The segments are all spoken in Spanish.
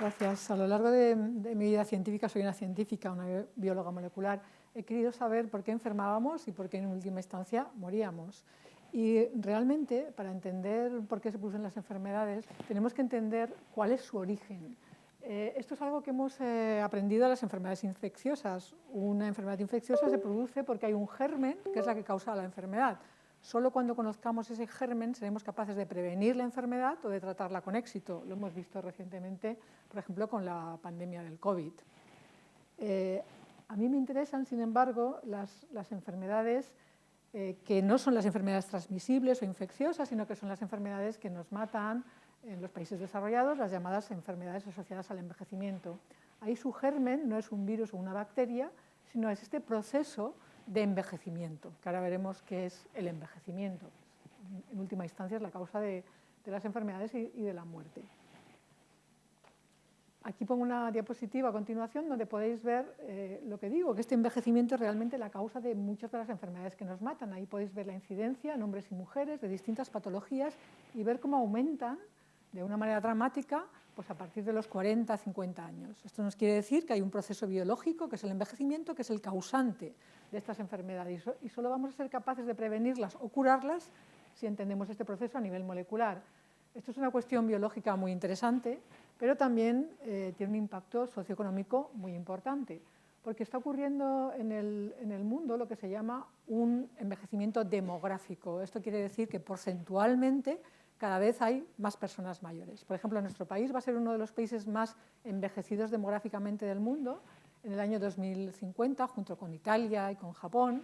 Gracias. A lo largo de mi vida científica, soy una científica, una bióloga molecular, he querido saber por qué enfermábamos y por qué en última instancia moríamos. Y realmente, para entender por qué se producen las enfermedades, tenemos que entender cuál es su origen. Esto es algo que hemos aprendido de las enfermedades infecciosas. Una enfermedad infecciosa se produce porque hay un germen que es la que causa la enfermedad. Solo cuando conozcamos ese germen seremos capaces de prevenir la enfermedad o de tratarla con éxito. Lo hemos visto recientemente, por ejemplo, con la pandemia del COVID. A mí me interesan, sin embargo, las enfermedades que no son las enfermedades transmisibles o infecciosas, sino que son las enfermedades que nos matan en los países desarrollados, las llamadas enfermedades asociadas al envejecimiento. Ahí su germen no es un virus o una bacteria, sino es este proceso de envejecimiento, que ahora veremos qué es el envejecimiento. En última instancia es la causa de las enfermedades y de la muerte. Aquí pongo una diapositiva a continuación donde podéis ver lo que digo, que este envejecimiento es realmente la causa de muchas de las enfermedades que nos matan. Ahí podéis ver la incidencia en hombres y mujeres de distintas patologías y ver cómo aumentan de una manera dramática pues a partir de los 40, 50 años. Esto nos quiere decir que hay un proceso biológico, que es el envejecimiento, que es el causante de estas enfermedades y solo vamos a ser capaces de prevenirlas o curarlas si entendemos este proceso a nivel molecular. Esto es una cuestión biológica muy interesante, pero también tiene un impacto socioeconómico muy importante, porque está ocurriendo en el mundo lo que se llama un envejecimiento demográfico. Esto quiere decir que porcentualmente cada vez hay más personas mayores. Por ejemplo, nuestro país va a ser uno de los países más envejecidos demográficamente del mundo en el año 2050, junto con Italia y con Japón.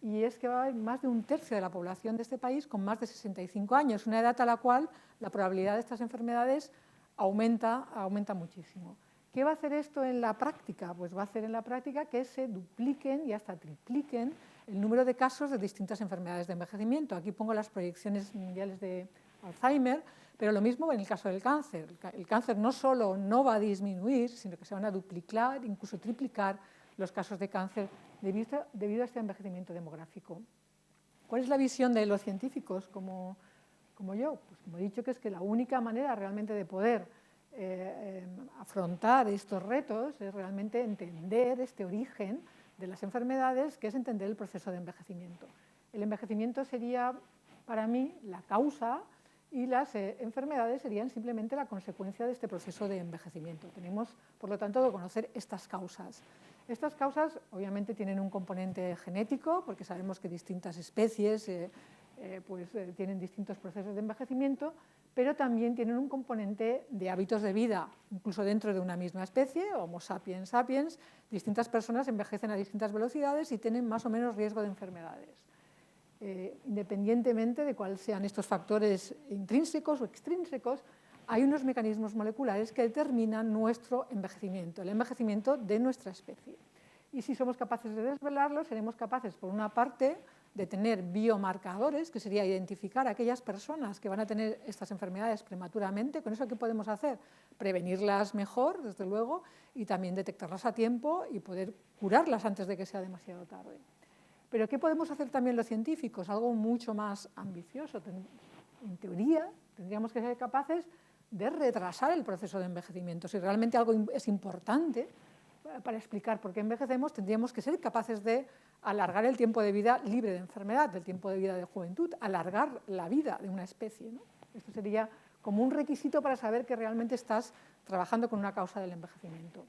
Y es que va a haber más de un tercio de la población de este país con más de 65 años, una edad a la cual la probabilidad de estas enfermedades aumenta muchísimo. ¿Qué va a hacer esto en la práctica? Pues va a hacer en la práctica que se dupliquen y hasta tripliquen el número de casos de distintas enfermedades de envejecimiento. Aquí pongo las proyecciones mundiales de Alzheimer, pero lo mismo en el caso del cáncer. El cáncer no solo no va a disminuir, sino que se van a duplicar, incluso triplicar los casos de cáncer debido a este envejecimiento demográfico. ¿Cuál es la visión de los científicos como yo? Pues como he dicho, que es que la única manera realmente de poder afrontar estos retos es realmente entender este origen de las enfermedades, que es entender el proceso de envejecimiento. El envejecimiento sería, para mí, la causa y las enfermedades serían simplemente la consecuencia de este proceso de envejecimiento. Tenemos, por lo tanto, que conocer estas causas. Estas causas, obviamente, tienen un componente genético, porque sabemos que distintas especies tienen distintos procesos de envejecimiento, pero también tienen un componente de hábitos de vida, incluso dentro de una misma especie, Homo sapiens sapiens, distintas personas envejecen a distintas velocidades y tienen más o menos riesgo de enfermedades. Independientemente de cuáles sean estos factores intrínsecos o extrínsecos, hay unos mecanismos moleculares que determinan nuestro envejecimiento, el envejecimiento de nuestra especie. Y si somos capaces de desvelarlo, seremos capaces, por una parte, de tener biomarcadores, que sería identificar a aquellas personas que van a tener estas enfermedades prematuramente. ¿Con eso qué podemos hacer? Prevenirlas mejor, desde luego, y también detectarlas a tiempo y poder curarlas antes de que sea demasiado tarde. Pero ¿qué podemos hacer también los científicos? Algo mucho más ambicioso. En teoría, tendríamos que ser capaces de retrasar el proceso de envejecimiento. Si realmente algo es importante para explicar por qué envejecemos, tendríamos que ser capaces de alargar el tiempo de vida libre de enfermedad, el tiempo de vida de juventud, alargar la vida de una especie, ¿no? Esto sería como un requisito para saber que realmente estás trabajando con una causa del envejecimiento.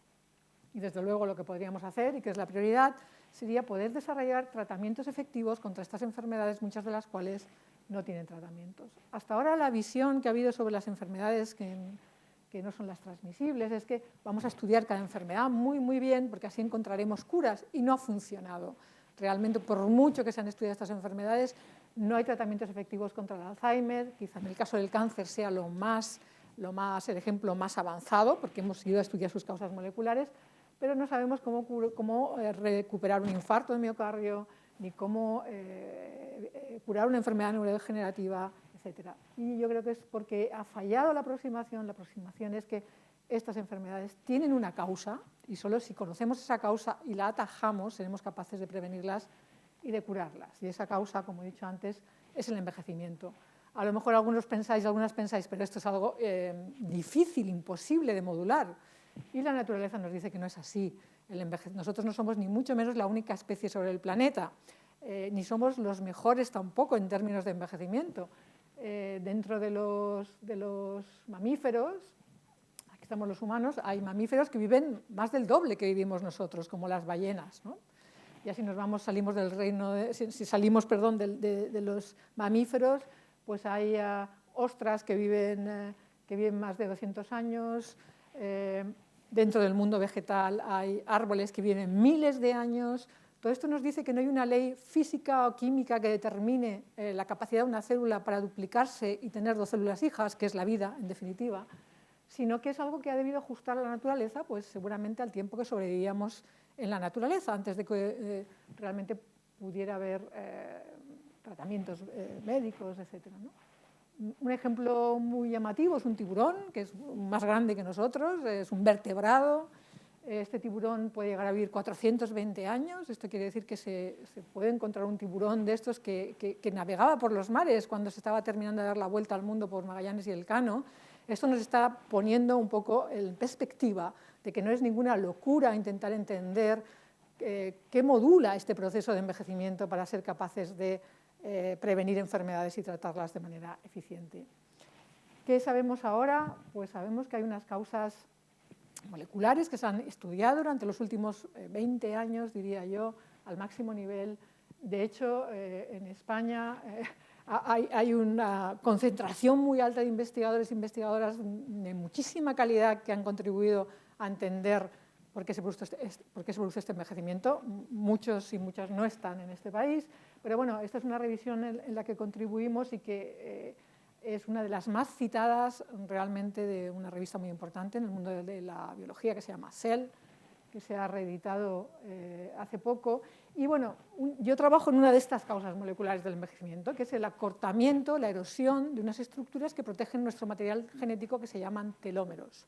Y desde luego lo que podríamos hacer, y que es la prioridad, sería poder desarrollar tratamientos efectivos contra estas enfermedades, muchas de las cuales no tienen tratamientos. Hasta ahora la visión que ha habido sobre las enfermedades que no son las transmisibles es que vamos a estudiar cada enfermedad muy bien, porque así encontraremos curas, y no ha funcionado. Realmente, por mucho que se han estudiado estas enfermedades, no hay tratamientos efectivos contra el Alzheimer. Quizá en el caso del cáncer sea el ejemplo más avanzado, porque hemos ido a estudiar sus causas moleculares, pero no sabemos cómo recuperar un infarto de miocardio, ni cómo curar una enfermedad neurodegenerativa, etc. Y yo creo que es porque ha fallado la aproximación. La aproximación es que estas enfermedades tienen una causa, y solo si conocemos esa causa y la atajamos, seremos capaces de prevenirlas y de curarlas. Y esa causa, como he dicho antes, es el envejecimiento. A lo mejor algunas pensáis, pero esto es algo difícil, imposible de modular. Y la naturaleza nos dice que no es así. Nosotros no somos ni mucho menos la única especie sobre el planeta, ni somos los mejores tampoco en términos de envejecimiento. Dentro de los mamíferos, aquí estamos los humanos, hay mamíferos que viven más del doble que vivimos nosotros, como las ballenas, ¿no? Ya si nos vamos, salimos del reino, si salimos, perdón, de los mamíferos, pues hay ostras que viven más de 200 años. Dentro del mundo vegetal hay árboles que viven miles de años. Todo esto nos dice que no hay una ley física o química que determine la capacidad de una célula para duplicarse y tener 2 células hijas, que es la vida, en definitiva, sino que es algo que ha debido ajustar a la naturaleza, pues seguramente al tiempo que sobrevivíamos en la naturaleza, antes de que realmente pudiera haber tratamientos médicos, etc., ¿no? Un ejemplo muy llamativo es un tiburón, que es más grande que nosotros, es un vertebrado. Este tiburón puede llegar a vivir 420 años. Esto quiere decir que se puede encontrar un tiburón de estos que navegaba por los mares cuando se estaba terminando de dar la vuelta al mundo por Magallanes y Elcano. Esto nos está poniendo un poco en perspectiva de que no es ninguna locura intentar entender qué modula este proceso de envejecimiento para ser capaces de prevenir enfermedades y tratarlas de manera eficiente. ¿Qué sabemos ahora? Pues sabemos que hay unas causas moleculares que se han estudiado durante los últimos 20 años, diría yo, al máximo nivel. De hecho, en España hay una concentración muy alta de investigadores e investigadoras de muchísima calidad que han contribuido a entender por qué se produce este envejecimiento. Muchos y muchas no están en este país, pero bueno, esta es una revisión en la que contribuimos y que es una de las más citadas realmente de una revista muy importante en el mundo de la biología que se llama Cell, que se ha reeditado hace poco. Y bueno, yo trabajo en una de estas causas moleculares del envejecimiento, que es el acortamiento, la erosión de unas estructuras que protegen nuestro material genético que se llaman telómeros.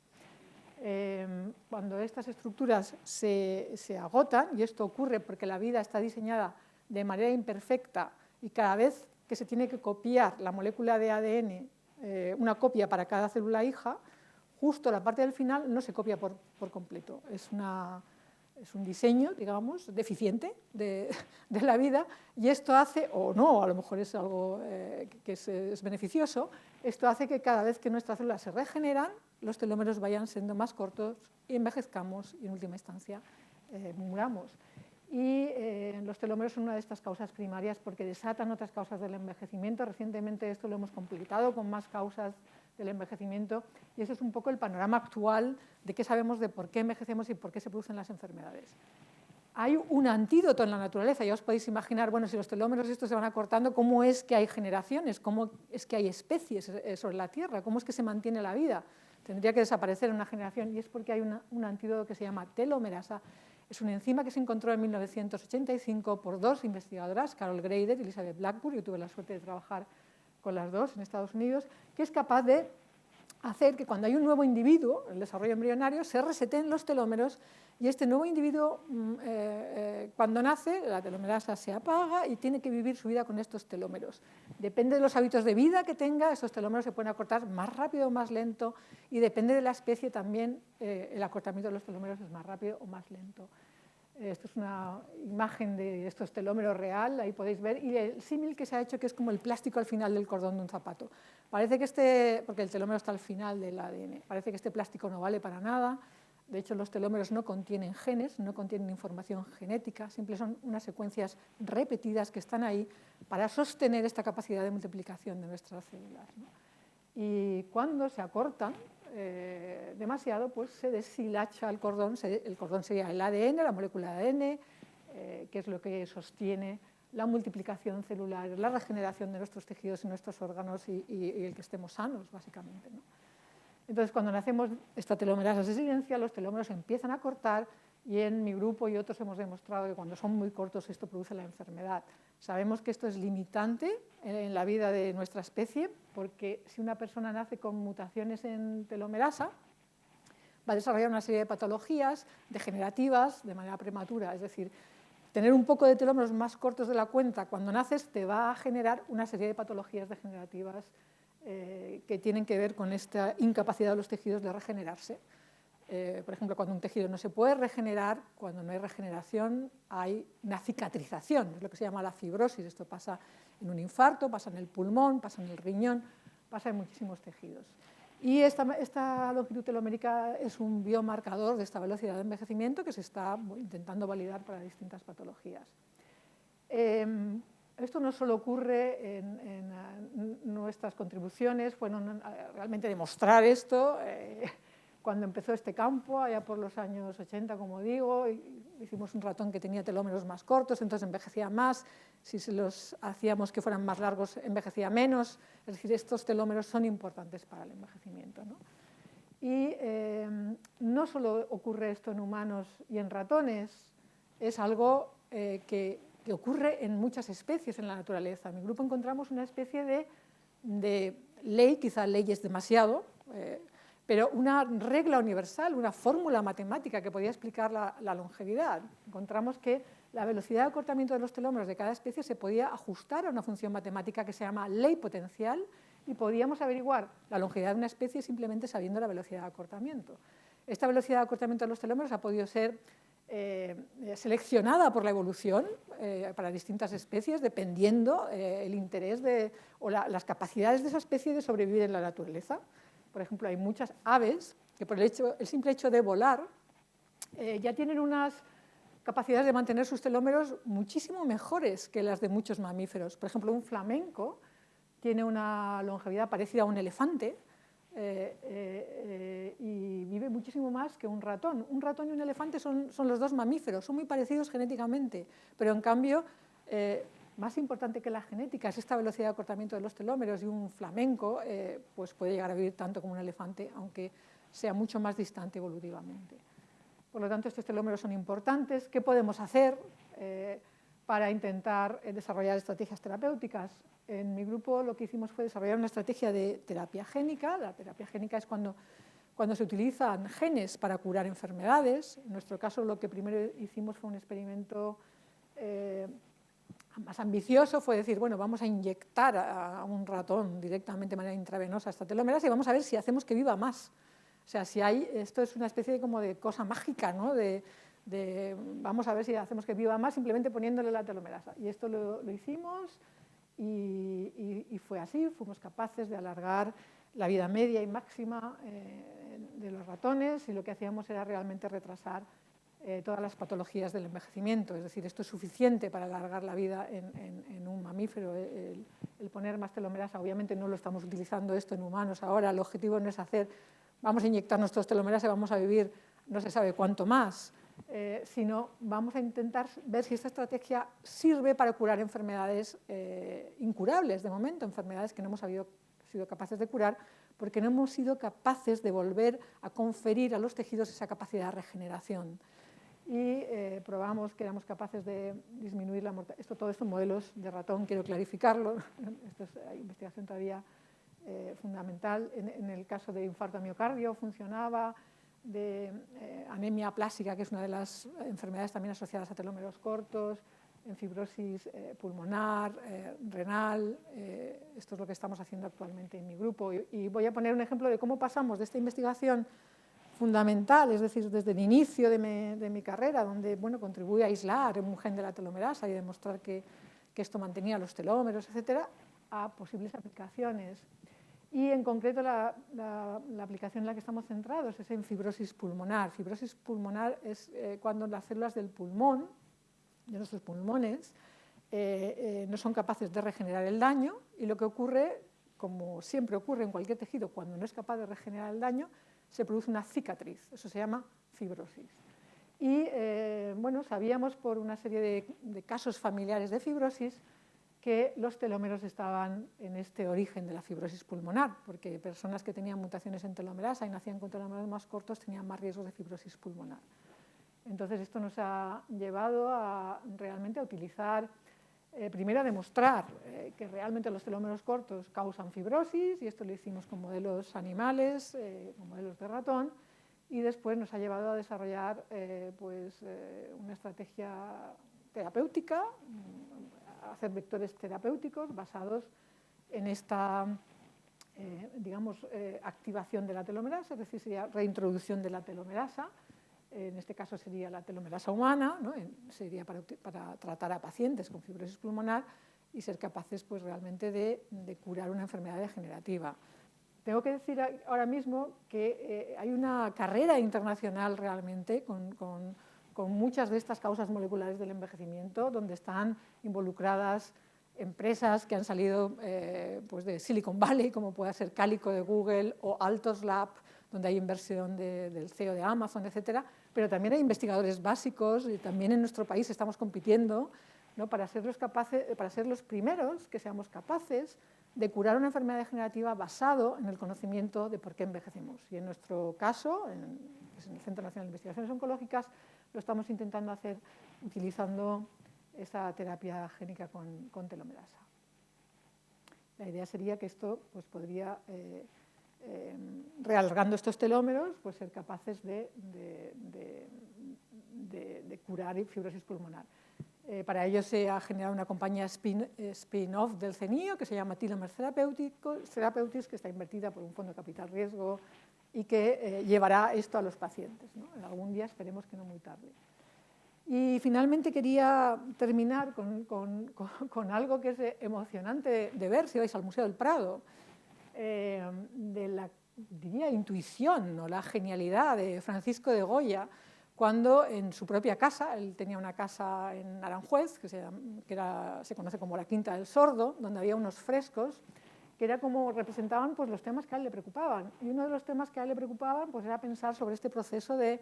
Cuando estas estructuras se agotan, y esto ocurre porque la vida está diseñada de manera imperfecta y cada vez que se tiene que copiar la molécula de ADN, una copia para cada célula hija, justo la parte del final no se copia por completo. Es un diseño, digamos, deficiente de la vida, y esto hace, o no, a lo mejor es algo que es beneficioso, esto hace que cada vez que nuestras células se regeneran, los telómeros vayan siendo más cortos y envejezcamos y en última instancia muramos. Y los telómeros son una de estas causas primarias porque desatan otras causas del envejecimiento. Recientemente esto lo hemos completado con más causas del envejecimiento y eso es un poco el panorama actual de qué sabemos de por qué envejecemos y por qué se producen las enfermedades. Hay un antídoto en la naturaleza, ya os podéis imaginar, bueno, si los telómeros estos se van acortando, ¿cómo es que hay generaciones? ¿Cómo es que hay especies sobre la Tierra? ¿Cómo es que se mantiene la vida? Tendría que desaparecer en una generación y es porque hay un antídoto que se llama telomerasa. Es una enzima que se encontró en 1985 por 2 investigadoras, Carol Greider y Elizabeth Blackburn. Yo tuve la suerte de trabajar con las dos en Estados Unidos, que es capaz de hacer que cuando hay un nuevo individuo, el desarrollo embrionario, se reseten los telómeros y este nuevo individuo, cuando nace, la telomerasa se apaga y tiene que vivir su vida con estos telómeros. Depende de los hábitos de vida que tenga, esos telómeros se pueden acortar más rápido o más lento y depende de la especie también, el acortamiento de los telómeros es más rápido o más lento. Esto es una imagen de estos telómeros real, ahí podéis ver, y el símil que se ha hecho que es como el plástico al final del cordón de un zapato. Parece que porque el telómero está al final del ADN, parece que este plástico no vale para nada. De hecho, los telómeros no contienen genes, no contienen información genética, simplemente son unas secuencias repetidas que están ahí para sostener esta capacidad de multiplicación de nuestras células, ¿no? Y cuando se acortan demasiado, pues se deshilacha el cordón sería el ADN, la molécula de ADN, que es lo que sostiene la multiplicación celular, la regeneración de nuestros tejidos y nuestros órganos y el que estemos sanos, básicamente, ¿no? Entonces, cuando nacemos, esta telomerasa se silencia, los telómeros empiezan a cortar y en mi grupo y otros hemos demostrado que cuando son muy cortos esto produce la enfermedad. Sabemos que esto es limitante en la vida de nuestra especie porque si una persona nace con mutaciones en telomerasa va a desarrollar una serie de patologías degenerativas de manera prematura, es decir, tener un poco de telómeros más cortos de la cuenta cuando naces te va a generar una serie de patologías degenerativas que tienen que ver con esta incapacidad de los tejidos de regenerarse. Por ejemplo, cuando un tejido no se puede regenerar, cuando no hay regeneración, hay una cicatrización, es lo que se llama la fibrosis. Esto pasa en un infarto, pasa en el pulmón, pasa en el riñón, pasa en muchísimos tejidos. Y esta longitud telomérica es un biomarcador de esta velocidad de envejecimiento que se está intentando validar para distintas patologías. Esto no solo ocurre en nuestras contribuciones, fueron realmente demostrar esto. Cuando empezó este campo, allá por los años 80, como digo, hicimos un ratón que tenía telómeros más cortos, entonces envejecía más. Si se los hacíamos que fueran más largos, envejecía menos. Es decir, estos telómeros son importantes para el envejecimiento, ¿no? Y no solo ocurre esto en humanos y en ratones, es algo que ocurre en muchas especies en la naturaleza. En mi grupo encontramos una especie de ley, quizá ley es demasiado, pero una regla universal, una fórmula matemática que podía explicar la longevidad. Encontramos que la velocidad de acortamiento de los telómeros de cada especie se podía ajustar a una función matemática que se llama ley potencial y podíamos averiguar la longevidad de una especie simplemente sabiendo la velocidad de acortamiento. Esta velocidad de acortamiento de los telómeros ha podido ser seleccionada por la evolución para distintas especies dependiendo el interés o las capacidades de esa especie de sobrevivir en la naturaleza. Por ejemplo, hay muchas aves que por el simple hecho de volar ya tienen unas capacidades de mantener sus telómeros muchísimo mejores que las de muchos mamíferos. Por ejemplo, un flamenco tiene una longevidad parecida a un elefante y vive muchísimo más que un ratón. Un ratón y un elefante son los dos mamíferos, son muy parecidos genéticamente, pero en cambio, más importante que la genética es esta velocidad de acortamiento de los telómeros, y un flamenco pues puede llegar a vivir tanto como un elefante, aunque sea mucho más distante evolutivamente. Por lo tanto, estos telómeros son importantes. ¿Qué podemos hacer para intentar desarrollar estrategias terapéuticas? En mi grupo lo que hicimos fue desarrollar una estrategia de terapia génica. La terapia génica es cuando se utilizan genes para curar enfermedades. En nuestro caso, lo que primero hicimos fue un experimento más ambicioso, fue decir, bueno, vamos a inyectar a un ratón directamente de manera intravenosa esta telomerasa y vamos a ver si hacemos que viva más. O sea, esto es una especie como de cosa mágica, ¿no? Vamos a ver si hacemos que viva más simplemente poniéndole la telomerasa. Y esto lo hicimos y fue así, fuimos capaces de alargar la vida media y máxima de los ratones, y lo que hacíamos era realmente retrasar todas las patologías del envejecimiento. Es decir, esto es suficiente para alargar la vida en un mamífero, el poner más telomerasa. Obviamente no lo estamos utilizando esto en humanos ahora. El objetivo no es vamos a inyectar nuestros telomerasa y vamos a vivir no se sabe cuánto más, sino vamos a intentar ver si esta estrategia sirve para curar enfermedades incurables de momento, enfermedades que no hemos sido capaces de curar porque no hemos sido capaces de volver a conferir a los tejidos esa capacidad de regeneración. Y probamos que éramos capaces de disminuir la mortalidad. Todo esto en modelos de ratón, quiero clarificarlo. Esto es investigación todavía fundamental. En el caso de infarto a miocardio funcionaba, de anemia plástica, que es una de las enfermedades también asociadas a telómeros cortos, en fibrosis pulmonar, renal. Esto es lo que estamos haciendo actualmente en mi grupo. Y voy a poner un ejemplo de cómo pasamos de esta investigación fundamental, es decir, desde el inicio de mi carrera, donde contribuí a aislar un gen de la telomerasa y demostrar que esto mantenía los telómeros, etcétera, a posibles aplicaciones. Y en concreto la aplicación en la que estamos centrados es en fibrosis pulmonar. Fibrosis pulmonar es cuando las células del pulmón, de nuestros pulmones, no son capaces de regenerar el daño, y lo que ocurre, como siempre ocurre en cualquier tejido, cuando no es capaz de regenerar el daño, se produce una cicatriz. Eso se llama fibrosis. Y sabíamos por una serie de casos familiares de fibrosis que los telómeros estaban en este origen de la fibrosis pulmonar, porque personas que tenían mutaciones en telomerasa y nacían con telómeros más cortos tenían más riesgo de fibrosis pulmonar. Entonces esto nos ha llevado realmente a utilizar, primero a demostrar que realmente los telómeros cortos causan fibrosis, y esto lo hicimos con modelos animales, con modelos de ratón, y después nos ha llevado a desarrollar una estrategia terapéutica, hacer vectores terapéuticos basados en esta activación de la telomerasa, es decir, sería reintroducción de la telomerasa. En este caso sería la telomerasa humana, ¿no? Sería para tratar a pacientes con fibrosis pulmonar y ser capaces pues, realmente de curar una enfermedad degenerativa. Tengo que decir ahora mismo que hay una carrera internacional realmente con muchas de estas causas moleculares del envejecimiento, donde están involucradas empresas que han salido pues de Silicon Valley, como puede ser Calico de Google o Altos Lab, donde hay inversión del CEO de Amazon, etcétera, pero también hay investigadores básicos y también en nuestro país estamos compitiendo, ¿no? para ser los primeros que seamos capaces de curar una enfermedad degenerativa basado en el conocimiento de por qué envejecemos. Y en nuestro caso, en el Centro Nacional de Investigaciones Oncológicas, lo estamos intentando hacer utilizando esa terapia génica con telomerasa. La idea sería que esto pues, podría, realzando estos telómeros, pues, ser capaces de curar fibrosis pulmonar. Para ello se ha generado una compañía spin-off del CENIO que se llama Telomere Therapeutics, que está invertida por un fondo de capital riesgo y que llevará esto a los pacientes, ¿no? En algún día esperemos que no muy tarde. Y finalmente quería terminar con algo que es emocionante de ver si vais al Museo del Prado, de la, diría, intuición o la genialidad de Francisco de Goya, cuando en su propia casa, él tenía una casa en Aranjuez, que se conoce como la Quinta del Sordo, donde había unos frescos que era como representaban pues, los temas que a él le preocupaban. Y uno de los temas que a él le preocupaban pues, era pensar sobre este proceso de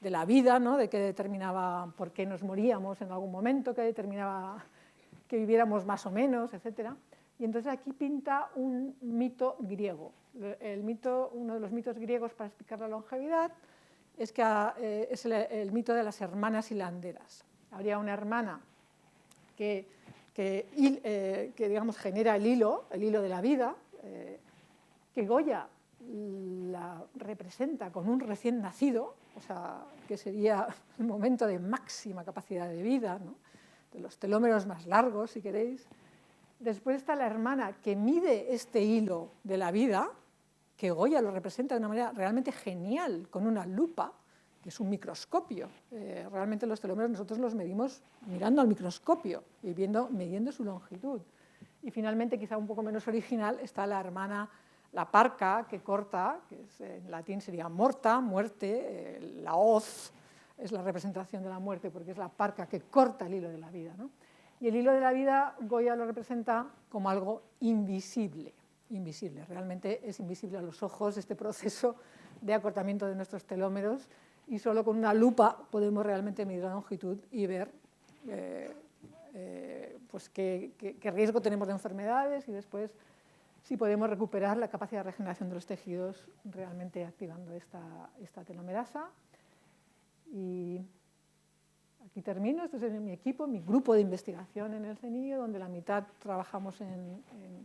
la vida, ¿no? De qué determinaba por qué nos moríamos en algún momento, qué determinaba que viviéramos más o menos, etc. Y entonces aquí pinta un mito griego. Uno de los mitos griegos para explicar la longevidad es el mito de las hermanas hilanderas. Habría una hermana que digamos, genera el hilo de la vida, que Goya la representa con un recién nacido, o sea, que sería el momento de máxima capacidad de vida, ¿no? De los telómeros más largos, si queréis. Después está la hermana que mide este hilo de la vida, que Goya lo representa de una manera realmente genial, con una lupa, que es un microscopio. Realmente los telómeros nosotros los medimos mirando al microscopio y midiendo su longitud. Y finalmente, quizá un poco menos original, está la hermana, la parca, que corta, que en latín sería morta, muerte, la hoz es la representación de la muerte porque es la parca que corta el hilo de la vida, ¿no? Y el hilo de la vida Goya lo representa como algo invisible. Invisible, realmente es invisible a los ojos este proceso de acortamiento de nuestros telómeros y solo con una lupa podemos realmente medir la longitud y ver pues qué riesgo tenemos de enfermedades y después si podemos recuperar la capacidad de regeneración de los tejidos realmente activando esta telomerasa. Y aquí termino. Este es mi equipo, mi grupo de investigación en el CENIO, donde la mitad trabajamos en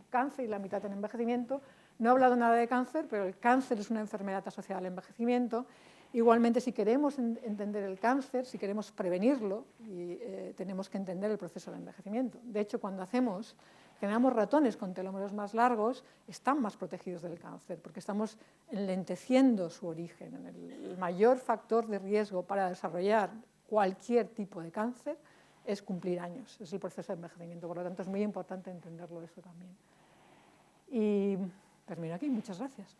cáncer y la mitad en envejecimiento. No he hablado nada de cáncer, pero el cáncer es una enfermedad asociada al envejecimiento. Igualmente, si queremos entender el cáncer, si queremos prevenirlo, tenemos que entender el proceso del envejecimiento. De hecho, cuando generamos ratones con telómeros más largos, están más protegidos del cáncer, porque estamos enlenteciendo su origen. El mayor factor de riesgo para desarrollar cualquier tipo de cáncer es cumplir años, es el proceso de envejecimiento. Por lo tanto, es muy importante entenderlo eso también. Y termino aquí. Muchas gracias.